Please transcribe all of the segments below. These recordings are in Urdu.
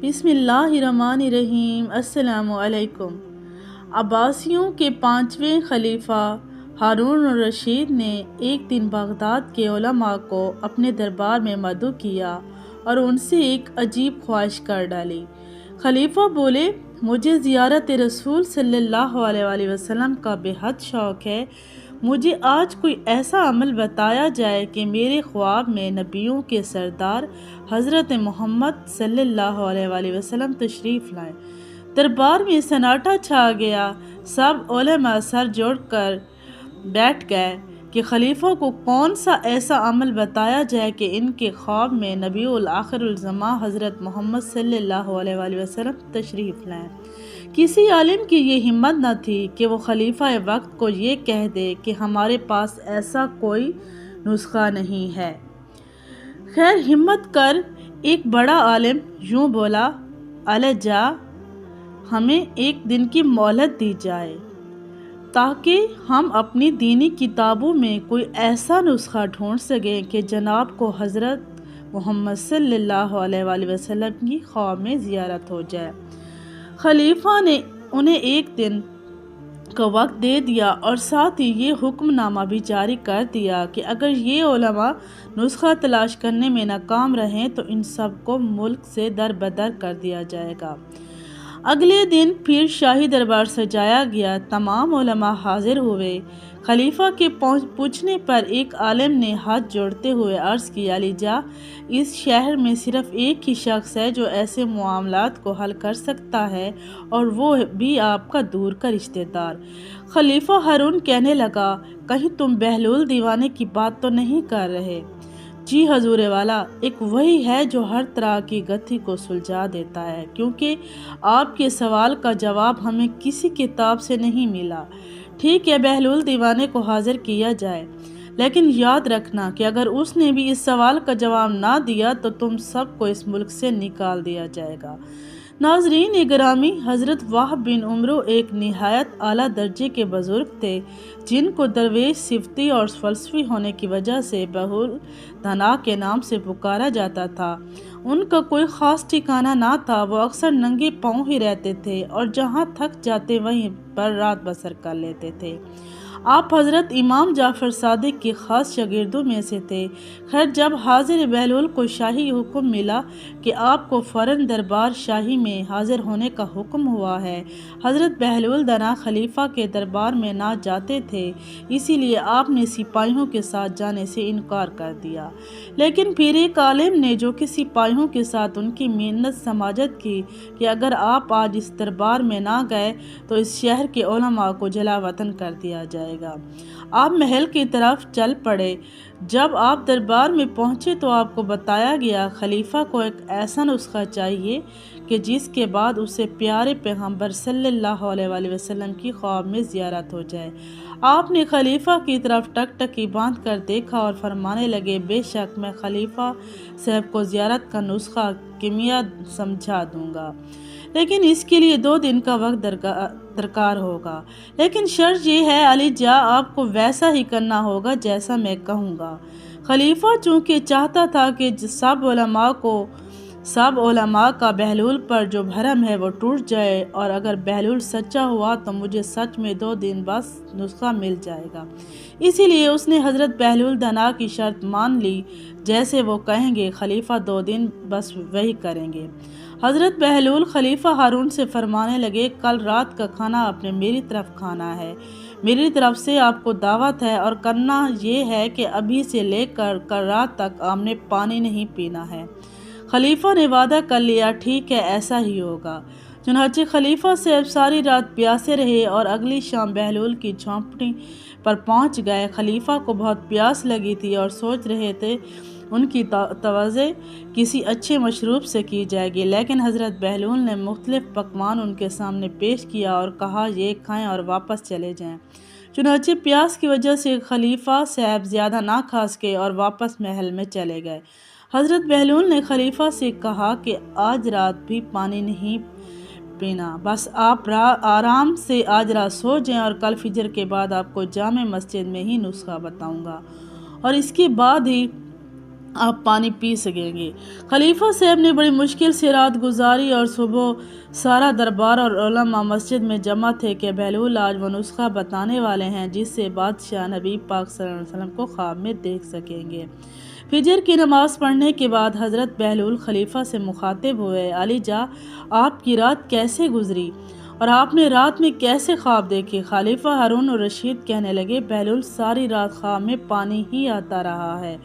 بسم اللہ الرحمن الرحیم۔ السلام علیکم۔ عباسیوں کے 5ویں خلیفہ ہارون الرشید نے ایک دن بغداد کے علماء کو اپنے دربار میں مدعو کیا اور ان سے ایک عجیب خواہش کر ڈالی۔ خلیفہ بولے، مجھے زیارت رسول صلی اللہ علیہ وآلہ وسلم کا بے حد شوق ہے۔ مجھے آج کوئی ایسا عمل بتایا جائے کہ میرے خواب میں نبیوں کے سردار حضرت محمد صلی اللہ علیہ وآلہ وسلم تشریف لائیں۔ دربار میں سناٹا چھا گیا۔ سب علماء سر جوڑ کر بیٹھ گئے کہ خلیفہ کو کون سا ایسا عمل بتایا جائے کہ ان کے خواب میں نبی الآخر الزماں حضرت محمد صلی اللہ علیہ وآلہ وسلم تشریف لائیں۔ کسی عالم کی یہ ہمت نہ تھی کہ وہ خلیفہ وقت کو یہ کہہ دے کہ ہمارے پاس ایسا کوئی نسخہ نہیں ہے۔ خیر ہمت کر ایک بڑا عالم یوں بولا، الجا ہمیں ایک دن کی مہلت دی جائے تاکہ ہم اپنی دینی کتابوں میں کوئی ایسا نسخہ ڈھونڈ سکیں کہ جناب کو حضرت محمد صلی اللہ علیہ وآلہ وسلم کی خواب میں زیارت ہو جائے۔ خلیفہ نے انہیں ایک دن کا وقت دے دیا اور ساتھ ہی یہ حکم نامہ بھی جاری کر دیا کہ اگر یہ علماء نسخہ تلاش کرنے میں ناکام رہیں تو ان سب کو ملک سے در بدر کر دیا جائے گا۔ اگلے دن پھر شاہی دربار سجایا گیا۔ تمام علماء حاضر ہوئے۔ خلیفہ کے پوچھنے پر ایک عالم نے ہاتھ جوڑتے ہوئے عرض کیا، الجا اس شہر میں صرف ایک ہی شخص ہے جو ایسے معاملات کو حل کر سکتا ہے اور وہ بھی آپ کا دور کا رشتہ دار۔ خلیفہ ہارون کہنے لگا، کہیں تم بہلول دیوانے کی بات تو نہیں کر رہے؟ جی حضور والا، ایک وہی ہے جو ہر طرح کی گتھی کو سلجھا دیتا ہے، کیونکہ آپ کے سوال کا جواب ہمیں کسی کتاب سے نہیں ملا۔ ٹھیک ہے، بہلول دیوانے کو حاضر کیا جائے، لیکن یاد رکھنا کہ اگر اس نے بھی اس سوال کا جواب نہ دیا تو تم سب کو اس ملک سے نکال دیا جائے گا۔ ناظرین گرامی، حضرت وہب بن عمرو ایک نہایت اعلیٰ درجے کے بزرگ تھے جن کو درویش صفتی اور فلسفی ہونے کی وجہ سے بہول دھنا کے نام سے پکارا جاتا تھا۔ ان کا کوئی خاص ٹھکانہ نہ تھا، وہ اکثر ننگے پاؤں ہی رہتے تھے اور جہاں تھک جاتے وہیں پر رات بسر کر لیتے تھے۔ آپ حضرت امام جعفر صادق کے خاص شاگردوں میں سے تھے۔ خیر جب حاضر بہلول کو شاہی حکم ملا کہ آپ کو فوراً دربار شاہی میں حاضر ہونے کا حکم ہوا ہے، حضرت بہلول دنا خلیفہ کے دربار میں نہ جاتے تھے، اسی لیے آپ نے سپاہیوں کے ساتھ جانے سے انکار کر دیا۔ لیکن پھر ایک عالم نے جو کہ سپاہیوں کے ساتھ ان کی منت سماجت کی کہ اگر آپ آج اس دربار میں نہ گئے تو اس شہر کے علماء کو جلا وطن کر دیا جائے گا۔ آپ محل کی طرف چل پڑے۔ جب آپ دربار میں پہنچے تو آپ کو بتایا گیا خلیفہ کو ایک ایسا نسخہ چاہیے کہ جس کے بعد اسے پیارے پیغمبر صلی اللہ علیہ وآلہ وسلم کی خواب میں زیارت ہو جائے۔ آپ نے خلیفہ کی طرف ٹکٹکی باندھ کر دیکھا اور فرمانے لگے، بے شک میں خلیفہ صاحب کو زیارت کا نسخہ کیمیا سمجھا دوں گا، لیکن اس کے لیے 2 دن کا وقت درکار ہوگا۔ لیکن شرط یہ ہے الجا آپ کو ویسا ہی کرنا ہوگا جیسا میں کہوں گا۔ خلیفہ چونکہ چاہتا تھا کہ سب علماء کا بہلول پر جو بھرم ہے وہ ٹوٹ جائے، اور اگر بہلول سچا ہوا تو مجھے سچ میں 2 دن بس نسخہ مل جائے گا۔ اسی لیے اس نے حضرت بہلول دنا کی شرط مان لی، جیسے وہ کہیں گے خلیفہ 2 دن بس وہی کریں گے۔ حضرت بہلول خلیفہ ہارون سے فرمانے لگے، کل رات کا کھانا آپ نے میری طرف کھانا ہے، میری طرف سے آپ کو دعوت ہے، اور کرنا یہ ہے کہ ابھی سے لے کر کل رات تک آپ نے پانی نہیں پینا ہے۔ خلیفہ نے وعدہ کر لیا، ٹھیک ہے ایسا ہی ہوگا۔ چنانچہ خلیفہ صاحب ساری رات پیاسے رہے اور اگلی شام بہلول کی جھونپڑی پر پہنچ گئے۔ خلیفہ کو بہت پیاس لگی تھی اور سوچ رہے تھے ان کی توضع کسی اچھے مشروب سے کی جائے گی، لیکن حضرت بہلول نے مختلف پکوان ان کے سامنے پیش کیا اور کہا یہ کھائیں اور واپس چلے جائیں۔ چنانچہ پیاس کی وجہ سے خلیفہ صاحب زیادہ نہ کھا سکے اور واپس محل میں چلے گئے۔ حضرت بہلول نے خلیفہ سے کہا کہ آج رات بھی پانی نہیں پینا، بس آپ آرام سے آج رات سو جائیں اور کل فجر کے بعد آپ کو جامع مسجد میں ہی نسخہ بتاؤں گا، اور اس کے بعد ہی آپ پانی پی سکیں گے۔ خلیفہ صاحب نے بڑی مشکل سے رات گزاری اور صبح سارا دربار اور علماء مسجد میں جمع تھے کہ بہلول آج وہ نسخہ بتانے والے ہیں جس سے بادشاہ نبی پاک صلی اللہ علیہ وسلم کو خواب میں دیکھ سکیں گے۔ فجر کی نماز پڑھنے کے بعد حضرت بہلول خلیفہ سے مخاطب ہوئے، علی جا، آپ کی رات کیسے گزری اور آپ نے رات میں کیسے خواب دیکھے؟ خلیفہ ہارون الرشید کہنے لگے، بہلول ساری رات خواب میں پانی ہی آتا رہا ہے،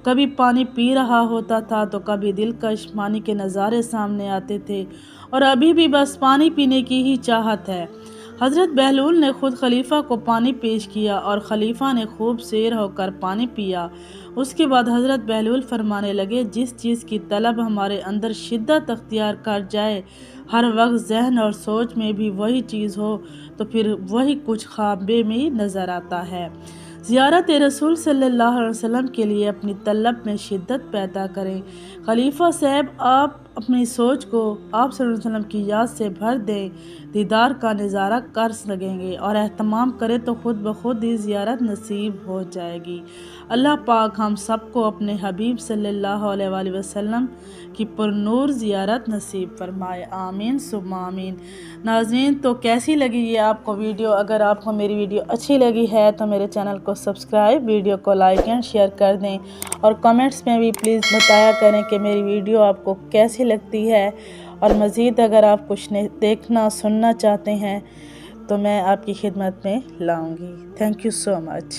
کبھی پانی پی رہا ہوتا تھا تو کبھی دلکش پانی کے نظارے سامنے آتے تھے، اور ابھی بھی بس پانی پینے کی ہی چاہت ہے۔ حضرت بہلول نے خود خلیفہ کو پانی پیش کیا اور خلیفہ نے خوب سیر ہو کر پانی پیا۔ اس کے بعد حضرت بہلول فرمانے لگے، جس چیز کی طلب ہمارے اندر شدت اختیار کر جائے، ہر وقت ذہن اور سوچ میں بھی وہی چیز ہو تو پھر وہی کچھ خواب میں نظر آتا ہے۔ زیارت رسول صلی اللہ علیہ وسلم کے لیے اپنی طلب میں شدت پیدا کریں۔ خلیفہ صاحب آپ اپنی سوچ کو آپ صلی اللہ علیہ وسلم کی یاد سے بھر دیں، دیدار کا نظارہ کر سکیں گے اور اہتمام کریں تو خود بخود ہی زیارت نصیب ہو جائے گی۔ اللہ پاک ہم سب کو اپنے حبیب صلی اللہ علیہ وآلہ وسلم کی پرنور زیارت نصیب فرمائے، آمین ثم آمین۔ ناظرین، تو کیسی لگی یہ آپ کو ویڈیو؟ اگر آپ کو میری ویڈیو اچھی لگی ہے تو میرے چینل کو سبسکرائب، ویڈیو کو لائک اینڈ شیئر کر دیں، اور کمنٹس میں بھی پلیز بتایا کریں کہ میری ویڈیو آپ کو کیسی لگتی ہے، اور مزید اگر آپ کچھ دیکھنا سننا چاہتے ہیں تو میں آپ کی خدمت میں لاؤں گی۔ Thank you so much.